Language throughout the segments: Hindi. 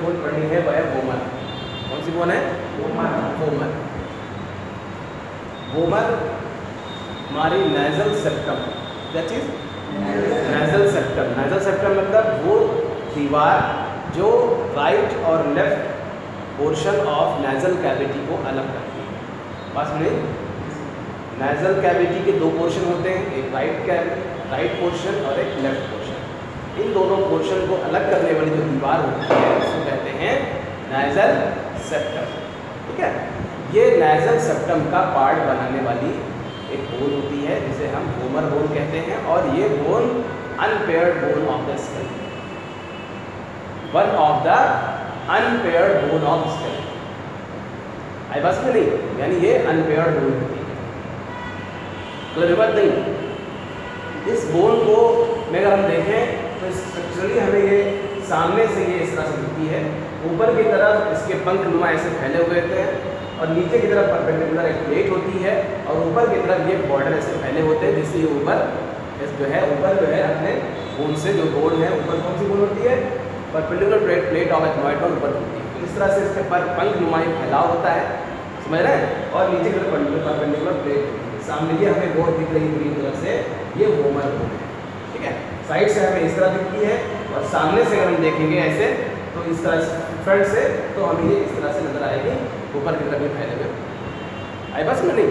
बोन पढ़नी है वह है वोमर। कौन सी बोन है? वोमर। वोमर हमारी नेजल सेप्टम, क्या चीज़? Nasal septum. नेजल सेप्टम मतलब वो दीवार जो राइट और left portion of nasal cavity को अलग करती है। बात सुनिए, नेजल कैविटी के दो पोर्शन होते हैं, एक राइट पोर्शन और एक लेफ्ट पोर्शन। इन दोनों पोर्शन को अलग करने वाली जो दीवार होती है उसको कहते हैं नेजल सेप्टम। ठीक है, ये नेजल सेप्टम का पार्ट बनाने वाली एक बोन होती है जिसे हम वोमर बोन कहते हैं, और ये bone unpaired bone of the skull, one of the unpaired bone of skull. I बस में नहीं, यानी ये अनपेयर्ड बोन होती है। क्लियर बात नहीं? इस बोन को में अगर हम देखें तो स्ट्रक्चरली हमें ये सामने से ये इस तरह से दिखती है, ऊपर की तरफ इसके पंख नुमा ऐसे फैले हुए होते हैं, और नीचे की तरफ परपेंडिकुलर एक प्लेट होती है, और ऊपर की तरफ ये बॉर्डर ऐसे फैले होते हैं, जिससे ये ऊपर ऊपर जो है अपने बोन से जो बोन है, ऊपर कौन सी बोन होती है? Perpendicular plate of ethmoid bone ऊपर होती है। तो इस तरह से इसके पर पंख नुमाई फैलाव होता है, समझ रहे हैं? और नीचे की तरफ परपेंडिकुलर प्लेट होती है। सामने ये हमें बोन दिख रही ग्रीन कलर से, ये वोमर बोन है। ठीक है, साइड से हमें इस तरह दिखती है, और सामने से अगर हम देखेंगे ऐसे तो इस तरह से फ्रंट से तो हमें ये इस तरह से नजर आएगी, ऊपर की तरफ भी फैले हुए। आई बस में नहीं?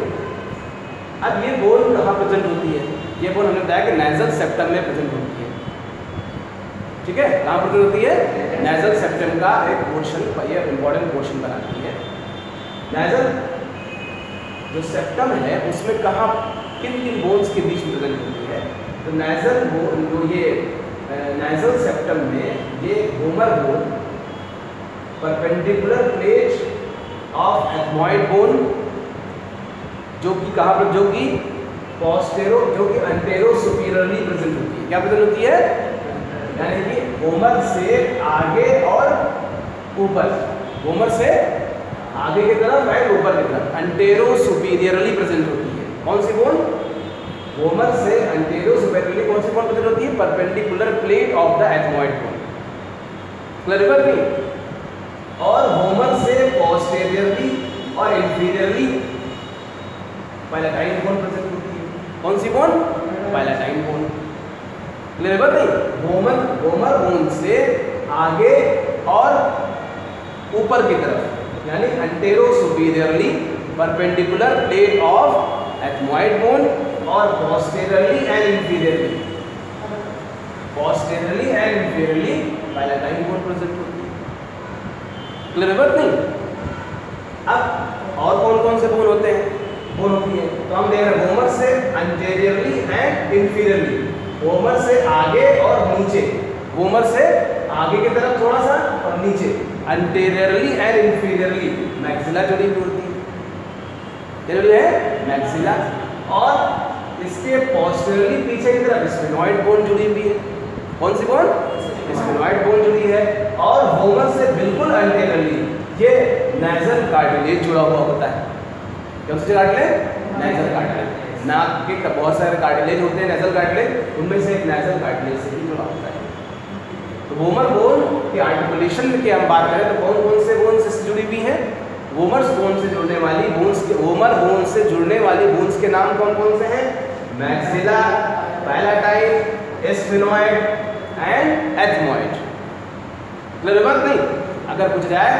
अब ये बोन कहाँ प्रेजेंट होती है? ये बोन हमने बताया कि नेजल सेप्टम में प्रेजेंट होती है। ठीक है, कहाँ प्रेजेंट होती है? नेजल सेप्टम का एक पोर्शन, ये इंपॉर्टेंट पोर्शन बनाती है। नेजल जो सेप्टम है उसमें कहाँ किन किन बोन्स के बीच में प्रेजेंट होती है? तो नेजल बोन जो ये नेजल सेप्टम में ये vomer bone perpendicular plate of ethmoid bone, जो कि कहाँ पर, जो कि पोस्टेरो, जो कि अंटेरो सुपीरियरली प्रेजेंट होती है। क्या प्रेजेंट होती है? यानी कि वोमर से आगे और ऊपर, वोमर से आगे की तरफ एंड ऊपर की तरफ अंटेरो सुपीरियरली प्रेजेंट होती है। कौन सी बोन? वोमर से अंटेरो सुपीरियरली कौन सी बोन प्रेजेंट होती है? Perpendicular plate of the ethmoid bone. Clear नहीं? और वोमर से पोस्टेरियरली और इंफीरियरली पैलेटाइन बोन प्रेजेंट होती है। कौन सी बोन? Palatine bone. क्लियर नहीं? वोमर बोन से आगे और ऊपर की तरफ, यानी antero superiorly perpendicular plate of ethmoid bone, और posteriorly and inferiorly palatine bone present होती है। क्लियर नहीं? अब और कौन कौन से बोन होते हैं? बोन होती है तो हम देख रहे हैं वोमर से अंटेरियरली एंड इंफीरियरली, वोमर से आगे और नीचे, वोमर से आगे की तरफ थोड़ा सा और नीचे अंटेरियरली एंड इंफीरियरली मैक्सिला जुड़ी हुई होती है। क्या है? मैक्सिला। और इसके पोस्टेरियरली पीछे की तरफ स्फेनॉइड बोन जुड़ी हुई है। कौन सी बोन? स्फेनॉइड बोन जुड़ी है। और वोमर से बिल्कुल अंटेरियरली ये नेजल कार्टिलेज जुड़ा हुआ होता है। कौन सी कार्टिलेज? Nasal cartilage. नाक के बहुत सारे कार्टिलेज होते हैं नेजल कार्टिलेज, उनमें से एक नेजल कार्टिलेज से भी जुड़ा होता है। तो वोमर बोन के आर्टिकुलेशन की हम बात करें तो कौन कौन से बोन से जुड़ी हुई हैं? वोमर बोन से जुड़ने वाली बोन्स के, वोमर बोन से जुड़ने वाली बोन्स के नाम कौन कौन से हैं? Maxilla, palatine, sphenoid and ethmoid. Clear बात नहीं? अगर पूछ जाए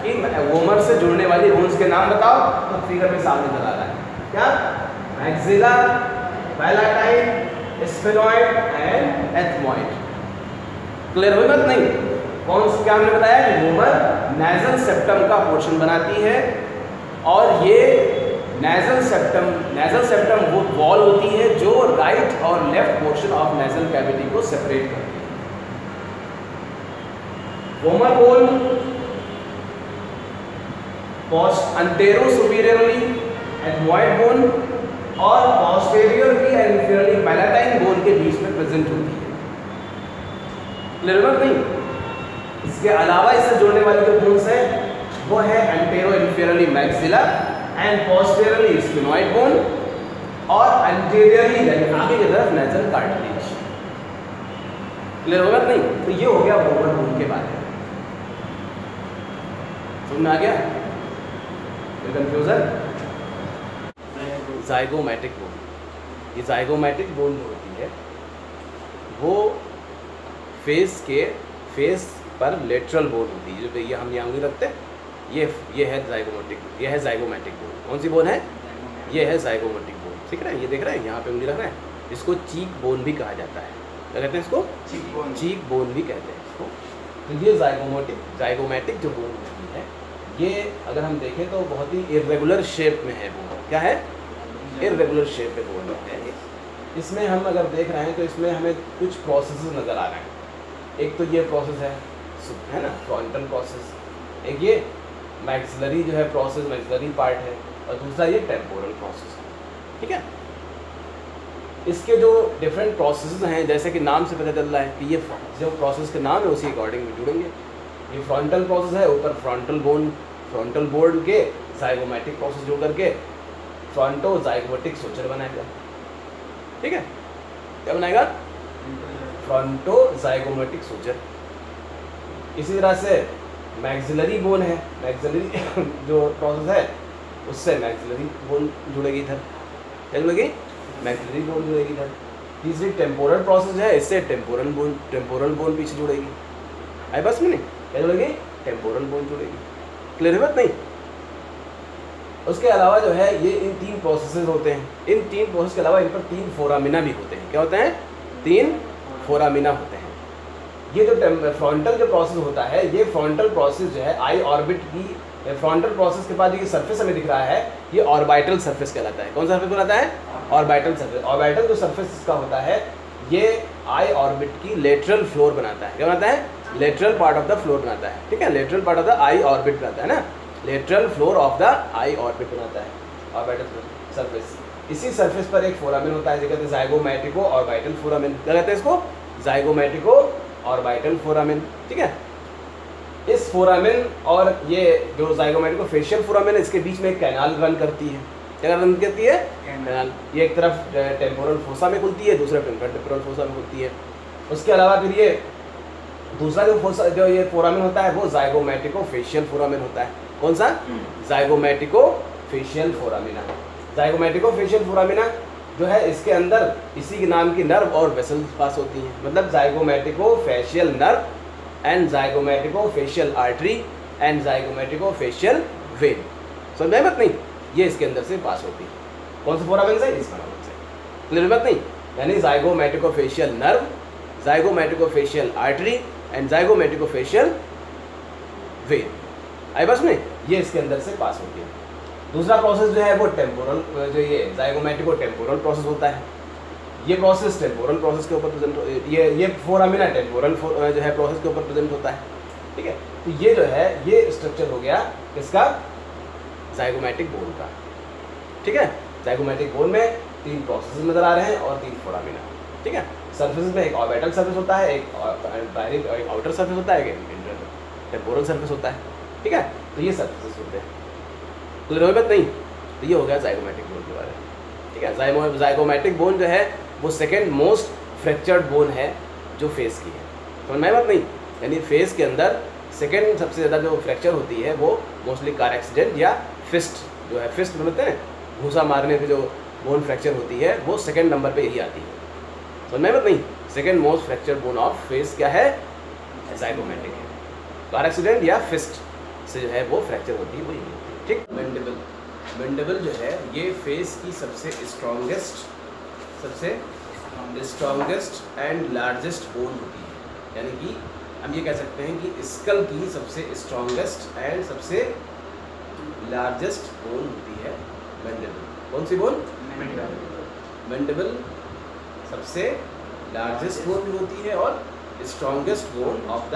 कि वोमर से जुड़ने वाली बोन्स के नाम बताओ तो फिगर में सामने नजर आ रहा है क्या? Maxilla, palatine, sphenoid and ethmoid. Clear हुई बात नहीं? कौन सा, क्या हमने बताया कि वोमर नेजल सेप्टम का पोर्शन बनाती है, और ये नेजल सेप्टम वो वॉल होती है जो राइट और left portion of nasal cavity को सेपरेट करती है। Vomer bone antero superiorly ethmoid bone और posteriorly and inferiorly palatine bone के बीच में प्रेजेंट होती है। क्लियर नहीं? इसके अलावा इससे जोड़ने वाली जो बोन्स है वो है antero inferiorly maxilla and posteriorly sphenoid bone, और अंटेरियरली आगे की तरफ नेजल कार्टिलेज। क्लियर होगा नहीं? तो ये हो गया वोमर बोन के बारे में। समझ में आ गया? कोई कंफ्यूजन? जाइगोमैटिक बोन, ये जाइगोमैटिक बोन जो होती है वो फेस पर लेटरल बोन होती है, जो ये हम यहाँ नहीं रखते, ये है जाइगोमैटिक बोन। कौन सी बोन है? ये है जाइगोमैटिक बोन। ठीक है, ये देख रहे हैं, यहाँ पे उंगली रख रहे हैं, इसको चीक बोन भी कहा जाता है। क्या कहते हैं इसको? चीक बोन भी कहते हैं इसको। तो ये जाइगोमैटिक जो बोन होती है, ये अगर हम देखें तो बहुत ही इर्रेगुलर शेप में है बोन। क्या है? इर्रेगुलर शेप में बोन है। इसमें हम अगर देख रहे हैं तो इसमें हमें कुछ प्रोसेसेस नज़र आ रहे हैं। एक तो ये प्रोसेस है ना, फ्रंटल प्रोसेस, एक ये मैक्सिलरी जो है प्रोसेस, मैक्सिलरी पार्ट है, और दूसरा ये टेम्पोरल प्रोसेस है। ठीक है, इसके जो डिफरेंट प्रोसेसेस हैं, जैसे कि नाम से पता चल रहा है कि ये जो प्रोसेस के नाम है उसी अकॉर्डिंग में जुड़ेंगे। ये फ्रंटल प्रोसेस है, ऊपर फ्रंटल बोन के जाइगोमैटिक प्रोसेस जुड़ करके फ्रंटोजाइगोटिक सुचर बनाएगा। ठीक है, क्या बनाएगा? फ्रंटोजाइगोमैटिक सुचर। इसी तरह से मैक्सिलरी बोन है, मैक्सिलरी जो प्रोसेस है उससे मैक्सिलरी बोन जुड़ेगी इधर। क्या जुड़ेगी? मैक्सिलरी बोन जुड़ेगी इधर। तीसरी टेम्पोरल प्रोसेस है, इससे टेम्पोरल बोन पीछे जुड़ेगी। आई बस में नहीं, क्या जुड़ेगी? टेम्पोरल बोन जुड़ेगी। क्लियर है बात? नहीं। उसके अलावा जो है ये इन 3 प्रोसेसेस होते हैं। इन 3 प्रोसेस के अलावा इन पर 3 फोरामिना भी होते हैं। क्या होते हैं? 3 फोरामिना होते हैं। ये जो फ्रंटल जो प्रोसेस होता है, ये फ्रंटल प्रोसेस जो है आई ऑर्बिट की, फ्रंटल प्रोसेस के बाद ये सरफेस हमें दिख रहा है, ये ऑर्बिटल सरफेस कहलाता है। कौन सा सरफेस कहलाता है? Orbital surface. ऑर्बिटल जो सरफेस इसका होता है, ये आई ऑर्बिट की लेटरल फ्लोर बनाता है। क्या बनाता है? Lateral part of the floor बनाता है। ठीक है, lateral part of the I orbit बनाता है ना, lateral floor of the I orbit बनाता है ऑर्बिटल सरफेस। इसी सरफेस पर एक फोरामिन होता है, जो कहते हैं जाइगोमैटिको ऑर्बिटल फोरामिन। क्या कहते हैं इसको? जाइगोमैटिको ऑर्बिटल फोरामिन। ठीक है, इस फोरामिन और ये जो जाइगोमैटिको फेशियल फोरामिन है, इसके बीच में एक कैनाल रन करती है। क्या रन करती है? कैनाल। ये एक तरफ टेम्पोरल फोसा में खुलती है, दूसरा टेम्पोरल फोसा में खुलती है। उसके अलावा फिर ये दूसरा जो ये फोरामिन होता है वो जाइगोमैटिको फेशियल फोरामिन होता है। कौन सा? जाइगोमैटिको फेशियल फोरामिना। जाइगोमैटिको फेशियल फोरामिना जो है, इसके अंदर इसी के नाम की नर्व और वेसल्स पास होती हैं। मतलब zygomatico facial nerve and zygomatico facial artery and zygomatico facial vein. समझ में? मत नहीं, ये इसके अंदर से पास होती है। कौन से फोरामिन से? इस फोरामिन से। क्लियर बात नहीं? यानी zygomatico facial nerve, zygomatico facial artery and zygomatico facial vein. आई बस में, ये इसके अंदर से पास होती है। दूसरा प्रोसेस जो है वो टेम्पोरल, जो ये जाइगोमैटिको टेम्पोरल प्रोसेस होता है। ये प्रोसेस टेम्पोरल प्रोसेस के ऊपर प्रेजेंट, ये फोरामिना टेम्पोरल जो है प्रोसेस के ऊपर प्रेजेंट होता है। ठीक है, तो ये जो है ये स्ट्रक्चर हो गया किसका? जाइगोमैटिक बोन का। ठीक है, जाइगोमैटिक बोन में 3 प्रोसेस नजर आ रहे हैं और 3 फोरामिना। ठीक है, सरफेस में एक ऑर्बिटल सरफेस होता है, एक आउटर सरफेस होता है, एक टेम्पोरल सरफेस होता है। ठीक है, तो ये सरफेसेस होते हैं। तो बात नहीं, तो ये हो गया जाइगोमैटिक बोन के बारे में। ठीक है, जाइगोमैटिक बोन जो है वो सेकेंड मोस्ट फ्रैक्चर्ड बोन है जो फेस की है। समझ में बात नहीं? यानी फेस के अंदर सेकेंड सबसे ज़्यादा जो फ्रैक्चर होती है वो मोस्टली कार एक्सीडेंट या फिस्ट जो है, फिस्ट बोलते हैं घूसा मारने पे जो बोन फ्रैक्चर होती है, वो सेकेंड नंबर पे यही आती है। समझ में बात नहीं? Second most fracture bone of face क्या है? जाइगोमैटिक है। कार एक्सीडेंट या फिस्ट से जो है वो फ्रैक्चर होती है, वो यही होती है। ठीक, मैंडिबल जो है ये फेस की सबसे स्ट्रॉन्गेस्ट एंड लार्जेस्ट बोन होती है। यानी कि हम ये कह सकते हैं कि स्कल की सबसे स्ट्रॉन्गेस्ट एंड सबसे लार्जेस्ट बोन होती है मैंडिबल। कौन सी बोन? मैंडिबल सबसे लार्जेस्ट बोन भी होती है और strongest bone of the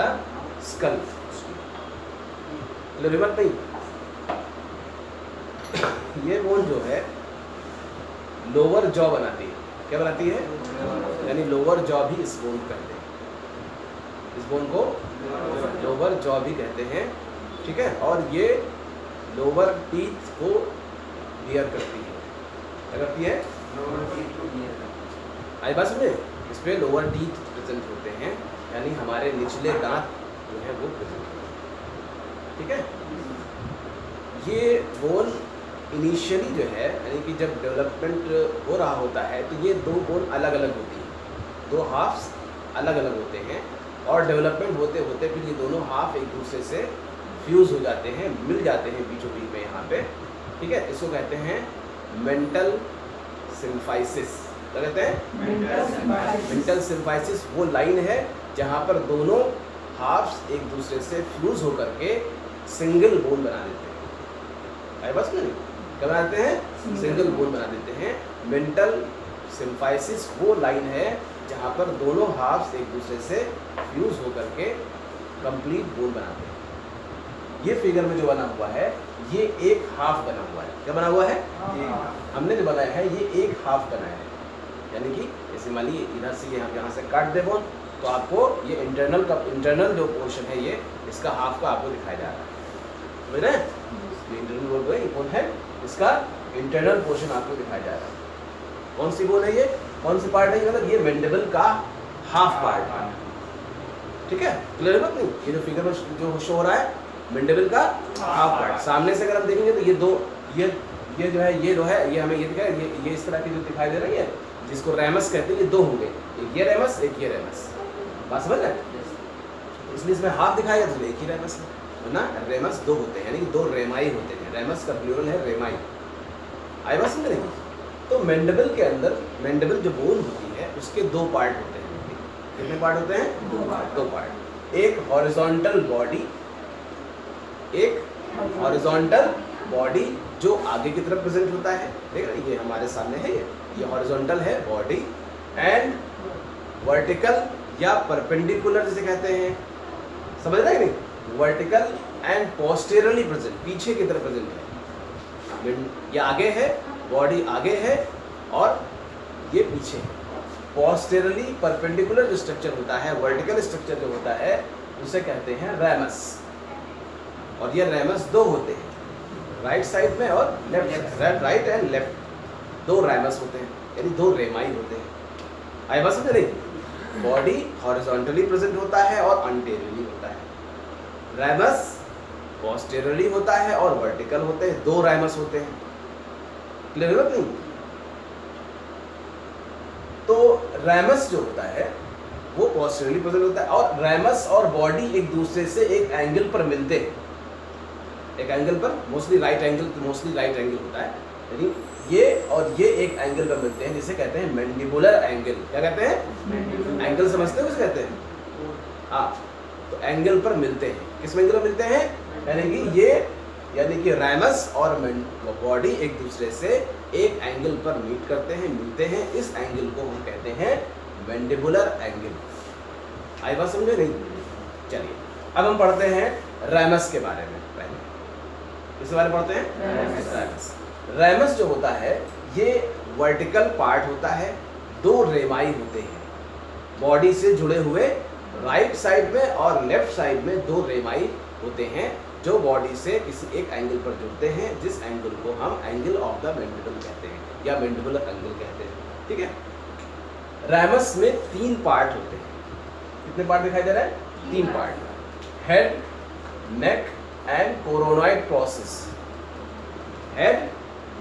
school. Remote नहीं, ये बोन जो है लोअर जॉ बनाती है। क्या बनाती है? यानी लोअर जॉ भी इस बोन को कहते हैं। इस बोन को लोअर जॉ भी कहते हैं। ठीक है, और ये लोअर टीथ को बियर करती है। क्या करती है? आई बात समझे? इस पे लोअर टीथ प्रेजेंट होते हैं, यानी हमारे निचले दांत जो है वो प्रेजेंट होते हैं। ठीक है, ये बोन इनिशियली जो है यानी कि जब डेवलपमेंट हो रहा होता है तो ये दो बोन अलग अलग होती हैं, दो हाफ्स अलग अलग होते हैं और डेवलपमेंट होते होते फिर ये दोनों हाफ एक दूसरे से फ्यूज़ हो जाते हैं, मिल जाते हैं बीचों बीच में यहाँ पे, ठीक है। इसको कहते हैं मेंटल सिम्फाइसिस। क्या कहते हैं? मेंटल सिम्फाइसिस वो लाइन है जहाँ पर दोनों हाफ्स एक दूसरे से फ्यूज़ होकर के सिंगल बोन बना देते हैं। अरे बस नहीं, क्या बनाते हैं? सिंगल बोन बना देते हैं। मेंटल सिम्फाइसिस वो लाइन है जहाँ पर दोनों हाफ्स एक दूसरे से फ्यूज़ होकर के कंप्लीट बोन बनाते हैं। ये फिगर में जो बना हुआ है ये एक हाफ बना हुआ है। क्या बना हुआ है? हमने जो बनाया है ये एक हाफ बनाया है, यानी कि जैसे मान लीजिए इधर से यहाँ से काट दे बोन तो आपको ये इंटरनल जो पोर्शन है ये इसका हाफ का आपको दिखाया जा रहा है, समझ रहे हैं? ये इंटरनल बोन है, इसका इंटरनल पोर्शन आपको दिखाया जा रहा है। कौन सी बोन है ये? कौन सी पार्ट है ये? मतलब ये मैंडिबल का हाफ पार्ट है, ठीक है। क्लियर बात नहीं? ये जो फिगर में जो शो हो रहा है मैंडिबल का हाफ पार्ट। सामने से अगर हम देखेंगे तो ये दो ये जो है ये हमें ये दिखाई ये इस तरह की जो दिखाई दे रही है जिसको रेमस कहते हैं, ये दो होंगे, एक ये रेमस एक ये रेमस। बात समझ रहे? इसलिए इसमें हाफ दिखाया तो एक ही रेमस है ना। रेमस दो होते हैं यानी कि दो रेमाई होते हैं। रेमस का प्लूरल है रेमाई। आई बात समझ रही? तो मैंडिबल के अंदर मैंडिबल जो बोन होती है उसके दो पार्ट होते हैं। कितने पार्ट होते हैं? दो पार्ट। एक हॉरिजॉन्टल बॉडी, एक हॉरिजॉन्टल बॉडी जो आगे की तरफ प्रेजेंट होता है, देख रहे हैं ये हमारे सामने है, ये हॉरिजॉन्टल है बॉडी, एंड वर्टिकल या परपेंडिकुलर जिसे कहते हैं, समझ रहे हैं नहीं? वर्टिकल एंड पोस्टेरियरली प्रेजेंट, पीछे की तरफ प्रेजेंट है। ये आगे है, बॉडी आगे है और ये पीछे है। पोस्टेरियरली परपेंडिकुलर जो स्ट्रक्चर होता है, वर्टिकल स्ट्रक्चर जो होता है उसे कहते हैं रेमस। और ये रेमस दो होते हैं, राइट साइड में और लेफ्ट, राइट एंड लेफ्ट दो रेमस होते हैं, यानी दो रेमाई होते हैं। आई बात समझ रही? बॉडी हॉरिजॉन्टली प्रेजेंट होता है और अंटेरियरली होता है, रेमस पोस्टेरियरली होता है और वर्टिकल होते हैं, दो रेमस होते हैं। क्लियर है नहीं? तो रेमस जो होता है वो पोस्टेरियरली प्रेजेंट होता है और रेमस और बॉडी एक दूसरे से एक एंगल पर मिलते हैं, एक एंगल पर, मोस्टली राइट एंगल होता है, यानी ये और ये एक एंगल पर मिलते हैं जिसे कहते हैं मैंडिबुलर एंगल। क्या कहते हैं? एंगल समझते हो किसे कहते हैं? हाँ, तो एंगल पर मिलते हैं। किस एंगल पर मिलते हैं? यानी कि रेमस और बॉडी एक दूसरे से एक एंगल पर मीट करते हैं, मिलते हैं। इस एंगल को हम कहते हैं मैंडिबुलर एंगल। आई बात समझे नहीं? चलिए अब हम पढ़ते हैं रेमस के बारे में। पहले इसके बारे में पढ़ते हैं। रेमस जो होता है ये वर्टिकल पार्ट होता है, दो रेमाई होते हैं बॉडी से जुड़े हुए, राइट साइड में और लेफ्ट साइड में दो रेमाई होते हैं जो बॉडी से किसी एक एंगल पर जुड़ते हैं, जिस एंगल को हम एंगल ऑफ द मैंडिबल कहते हैं या मैंडिबुलर एंगल कहते हैं, ठीक है। रेमस में तीन पार्ट होते हैं। कितने पार्ट दिखाई दे रहा है? तीन part, head, neck and coronoid process. Head,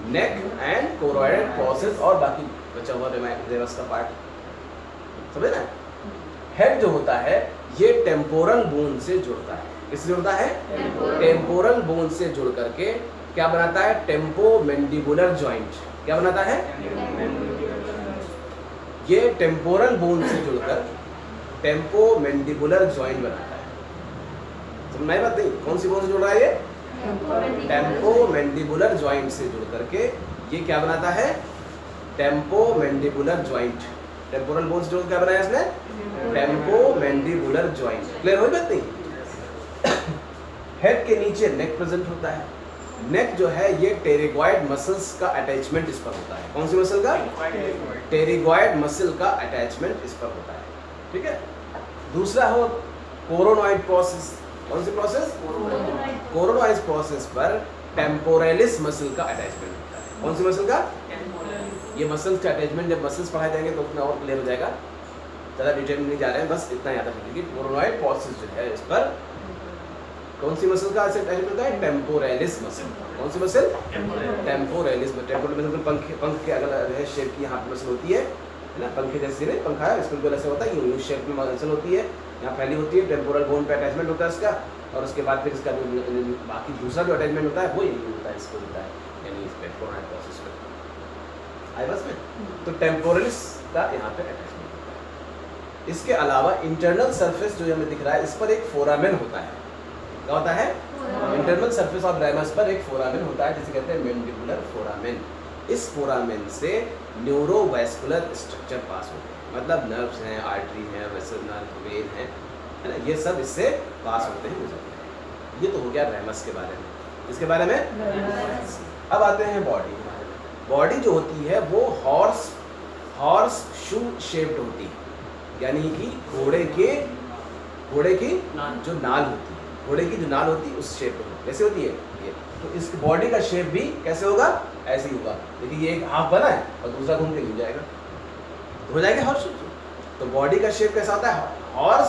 neck and coronoid process और बाकी बचा हुआ रेमस का पार्ट, समझे ना? हेड जो होता है ये टेम्पोरल बोन से जुड़ता है। किससे जुड़ता है? टेम्पोरल बोन से जुड़ करके क्या बनाता है? Tempo mandibular joint. क्या बनाता है? ये टेम्पोरल बोन से जुड़कर टेम्पो मैंडिबुलर जॉइंट बनाता है। समझ में बात नहीं? कौन सी बोन से जुड़ रहा है ये? टेम्पो मैंडिबुलर जॉइंट से जुड़ करके ये क्या बनाता है? Tempo mandibular joint. Temporal bone से जुड़ क्या बनाया इसने? Tempo mandibular joint. क्लियर हो बात नहीं? हेड के नीचे नेक प्रेजेंट होता है। नेक जो है ये टेरिगॉइड मसल्स का अटैचमेंट इस पर होता है। कौन सी मसल का? टेरिगॉइड मसल का अटैचमेंट इस पर होता है, ठीक है। दूसरा हो कोरोनॉइड प्रोसेस। कौन सी प्रोसेस? कोरोनॉइड प्रोसेस पर टेम्पोरेलिस मसल का अटैचमेंट होता है। कौन सी मसल का? ये मसल्स का अटैचमेंट जब मसल्स पढ़ाए जाएंगे तो उतना और क्लियर हो जाएगा, ज़्यादा डिटेल में नहीं जा रहे हैं, बस इतना याद रखिए कि कोरोनॉइड प्रोसेस जो है इस पर कौन सी मसल का अटैचमेंट होता है? Temporalis muscle. कौन सी muscle? Temporalis muscle. Temporalis muscle पंख के अलग शेप की यहाँ पे मसल होती है ना, पंखे जैसे नहीं पंखा है इसमें ऐसा होता है, यूं शेप में मसल होती है, यहाँ फैली होती है, टेम्पोरल बोन पे अटैचमेंट होता है इसका, और उसके बाद फिर इसका बाकी दूसरा जो अटैचमेंट होता है वो यही होता है, इसको होता है यानी इस पे कोरोनल प्रोसेस पे आई बस में। तो टेम्पोरलिस का यहाँ पे अटैचमेंट होता है। इसके अलावा इंटरनल सरफेस जो हमें दिख रहा है इस पर एक फोरामेन होता है। क्या होता है? इंटरनल सरफेस ऑफ राइमस पर एक फोरामेन होता है जिसे कहते हैं मैंडिबुलर फोरामेन। इस फोरामेन से न्यूरोवैस्कुलर स्ट्रक्चर पास होते हैं, मतलब नर्व्स हैं, आर्टरी हैं, वेसल नर्व, वेन है ना, ये सब इससे पास होते हैं, गुजरते हैं। ये तो हो गया राइमस के बारे में। इसके बारे में अब आते हैं बॉडी के बारे में। बॉडी जो होती है वो हॉर्स शू शेप्ड होती है, यानी कि घोड़े की जो नाल होती है, घोड़े की जो नाल होती है उस शेप में कैसे होती है ये। तो इस बॉडी का शेप भी कैसे होगा? ऐसे ही होगा। देखिए ये एक हाफ बना है और दूसरा घूम के घूम जाएगा, तो हो जाएगा हॉर्स शू। तो बॉडी का शेप कैसा होता है? हॉर्स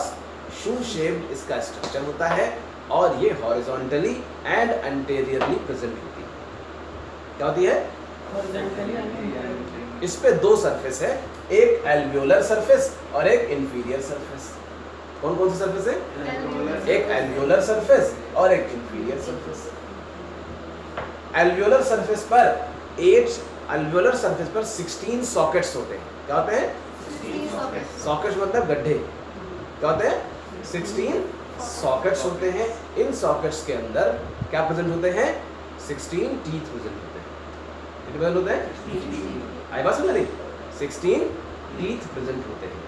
शू शेप्ड इसका स्ट्रक्चर होता है, और ये हॉरिजॉन्टली एंड एंटीरियरली प्रेजेंट होती है। क्या होती है? इस पे दो सरफेस है, एक एल्वियोलर सरफेस और एक इंफीरियर सरफेस। कौन कौन सी सरफेस है? एक एल्वियोलर सरफेस और एक इंफीरियर सरफेस। एल्वियोलर सरफेस पर 16 सॉकेट्स होते हैं। क्या होते हैं? सॉकेट्स मतलब गड्ढे। क्या होते हैं? 16 सॉकेट्स होते हैं। इन सॉकेट्स के अंदर क्या प्रेजेंट होते हैं? 16 टीथ प्रेजेंट होते हैं। कितने प्रेजेंट होते हैं? आई बात समझ? 16 टीथ प्रेजेंट होते हैं।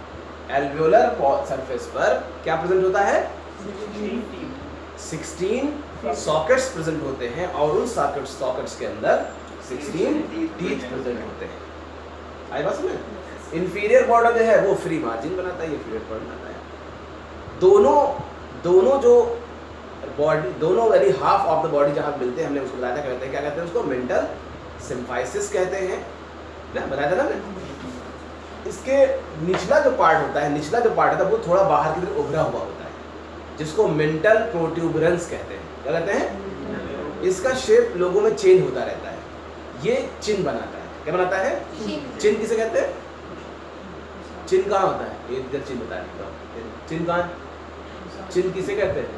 एल्वियोलर सरफेस पर क्या प्रेजेंट होता है? 16 सॉकेट्स प्रेजेंट होते हैं, और उन सॉकेट्स के अंदर 16 टीथ प्रेजेंट होते हैं। आई बात समझ? इंफीरियर बॉर्डर जो है वो फ्री मार्जिन बनाता है, ये फ्री बॉर्डर बनाता है। दोनों जो बॉडी, दोनों यानी हाफ ऑफ द बॉडी जहाँ मिलते हैं, हमने उसको बताया था, कहते हैं क्या कहते हैं उसको? मेंटल सिम्फाइसिस कहते हैं ना, बताया था ना मैंने। इसके निचला जो पार्ट होता है वो थोड़ा बाहर की तरफ उभरा हुआ होता है, जिसको मेंटल प्रोट्यूबरेंस कहते हैं। क्या कहते हैं? इसका शेप लोगों में चेंज होता रहता है, ये चिन्ह बनाता है। क्या बनाता है? चिन्ह किसे कहते हैं? चिन्ह कहाँ होता है? ये इधर चिन्ह होता है। चिन्ह कहाँ? चिन्ह किसे कहते हैं?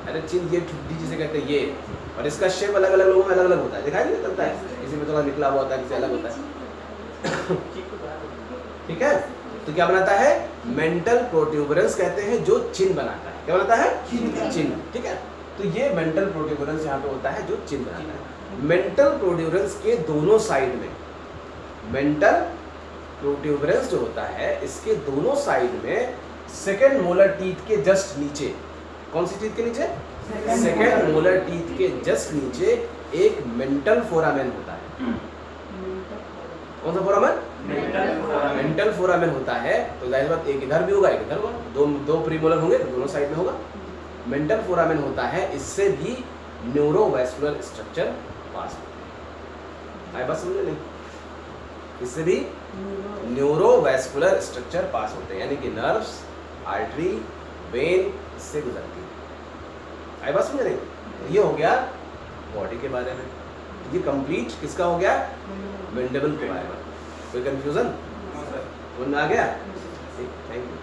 अरे चिन्ह ये ठुड्डी जिसे कहते हैं ये, और इसका शेप अलग अलग लोगों में अलग अलग होता है, दिखाई नहीं देता है, किसी में थोड़ा निकला हुआ होता है, किसी अलग होता है। ठीक है, तो क्या बनाता है? मेंटल प्रोट्यूबरेंस कहते हैं, जो चिन्ह बनाता है। क्या बनाता है? चिन्ह। ठीक है, तो ये मेंटल प्रोट्यूबरेंस यहाँ पे होता है जो चिन्ह बनाता है। मेंटल प्रोट्यूबरेंस के दोनों साइड में, मेंटल प्रोट्यूबरेंस जो होता है इसके दोनों साइड में सेकेंड मोलर टीथ के जस्ट नीचे, कौन सी टीथ के नीचे? सेकेंड मोलर टीथ के जस्ट नीचे एक मेंटल फोरामेन होता है। कौन सा फोरामेन? मेंटल फोरामेन होता है। तो जाहिर बात एक इधर भी होगा, एक इधर होगा, दो प्रीमोलर होंगे तो दोनों साइड में होगा। मेंटल फोरामेन होता है, इससे भी न्यूरोवैस्कुलर स्ट्रक्चर पास होता है। आई बात समझे नहीं? इससे भी न्यूरोवैस्कुलर स्ट्रक्चर पास होते हैं, यानी कि नर्व्स, आर्टरी, वेन इससे गुजरती है। आई बात समझ नहीं? ये हो गया बॉडी के बारे में। ये कंप्लीट किसका हो गया? मैंडिबल के बारे में। कोई कंफ्यूजन? समझ में आ गया? ठीक, थैंक यू।